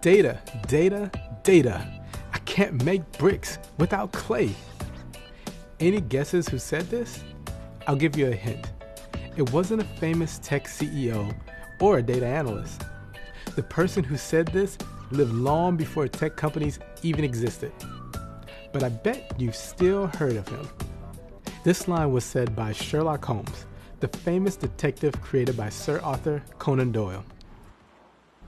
Data, data, data. I can't make bricks without clay. Any guesses who said this? I'll give you a hint. It wasn't a famous tech CEO or a data analyst. The person who said this lived long before tech companies even existed. But I bet you've still heard of him. This line was said by Sherlock Holmes, the famous detective created by Sir Arthur Conan Doyle.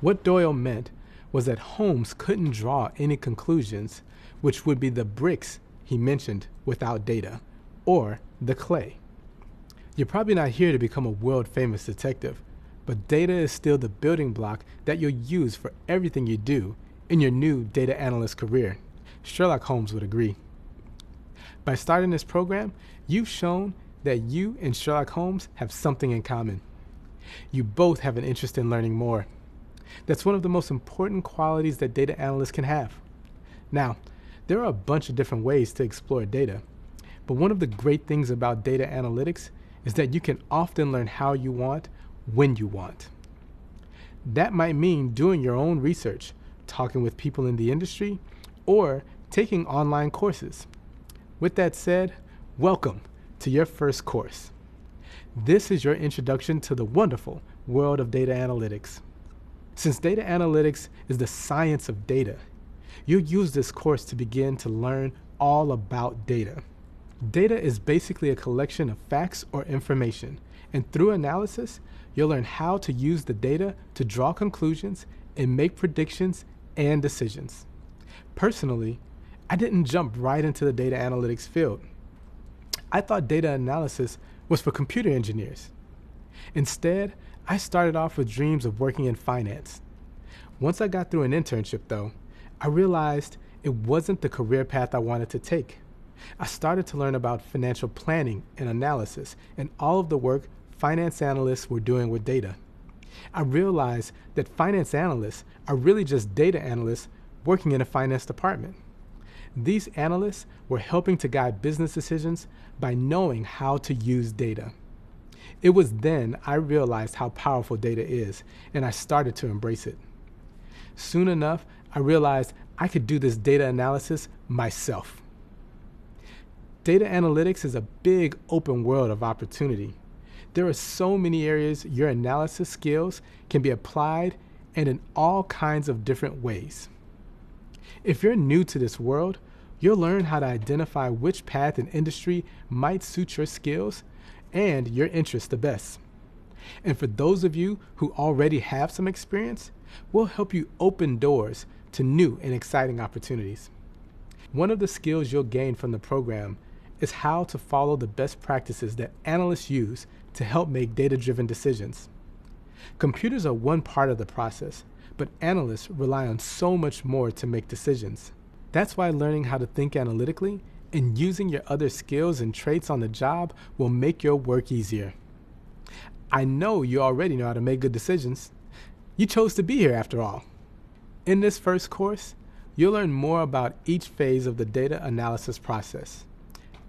What Doyle meant was that Holmes couldn't draw any conclusions, which would be the bricks he mentioned, without data, or the clay. You're probably not here to become a world-famous detective, but data is still the building block that you'll use for everything you do in your new data analyst career. Sherlock Holmes would agree. By starting this program, you've shown that you and Sherlock Holmes have something in common. You both have an interest in learning more. That's one of the most important qualities that data analysts can have. Now, there are a bunch of different ways to explore data, but one of the great things about data analytics is that you can often learn how you want, when you want. That might mean doing your own research, talking with people in the industry, or taking online courses. With that said, welcome to your first course. This is your introduction to the wonderful world of data analytics. Since data analytics is the science of data, you'll use this course to begin to learn all about data. Data is basically a collection of facts or information, and through analysis, you'll learn how to use the data to draw conclusions and make predictions and decisions. Personally, I didn't jump right into the data analytics field. I thought data analysis was for computer engineers. Instead, I started off with dreams of working in finance. Once I got through an internship, though, I realized it wasn't the career path I wanted to take. I started to learn about financial planning and analysis and all of the work finance analysts were doing with data. I realized that finance analysts are really just data analysts working in a finance department. These analysts were helping to guide business decisions by knowing how to use data. It was then I realized how powerful data is, and I started to embrace it. Soon enough, I realized I could do this data analysis myself. Data analytics is a big open world of opportunity. There are so many areas your analysis skills can be applied and in all kinds of different ways. If you're new to this world, you'll learn how to identify which path and industry might suit your skills and your interests the best. And for those of you who already have some experience, we'll help you open doors to new and exciting opportunities. One of the skills you'll gain from the program is how to follow the best practices that analysts use to help make data-driven decisions. Computers are one part of the process, but analysts rely on so much more to make decisions. That's why learning how to think analytically and using your other skills and traits on the job will make your work easier. I know you already know how to make good decisions. You chose to be here after all. In this first course, you'll learn more about each phase of the data analysis process.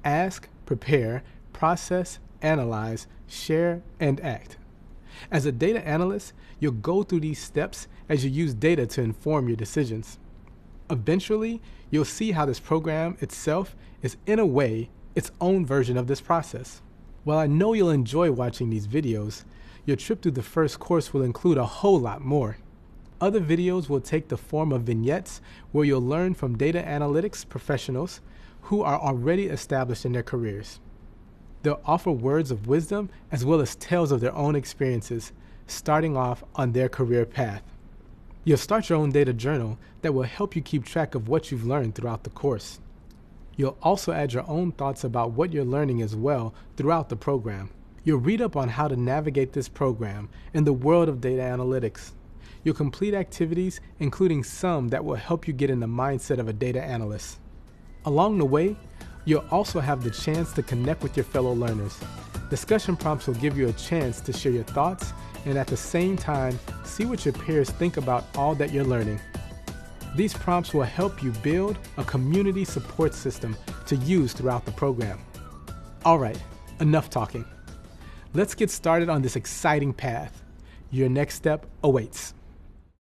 Ask, prepare, process, analyze, share, and act. As a data analyst, you'll go through these steps as you use data to inform your decisions. Eventually, you'll see how this program itself is, in a way, its own version of this process. While I know you'll enjoy watching these videos, your trip through the first course will include a whole lot more. Other videos will take the form of vignettes where you'll learn from data analytics professionals who are already established in their careers. They'll offer words of wisdom as well as tales of their own experiences, starting off on their career path. You'll start your own data journal that will help you keep track of what you've learned throughout the course. You'll also add your own thoughts about what you're learning as well throughout the program. You'll read up on how to navigate this program in the world of data analytics. You'll complete activities, including some that will help you get in the mindset of a data analyst. Along the way, you'll also have the chance to connect with your fellow learners. Discussion prompts will give you a chance to share your thoughts and at the same time, see what your peers think about all that you're learning. These prompts will help you build a community support system to use throughout the program. All right, enough talking. Let's get started on this exciting path. Your next step awaits.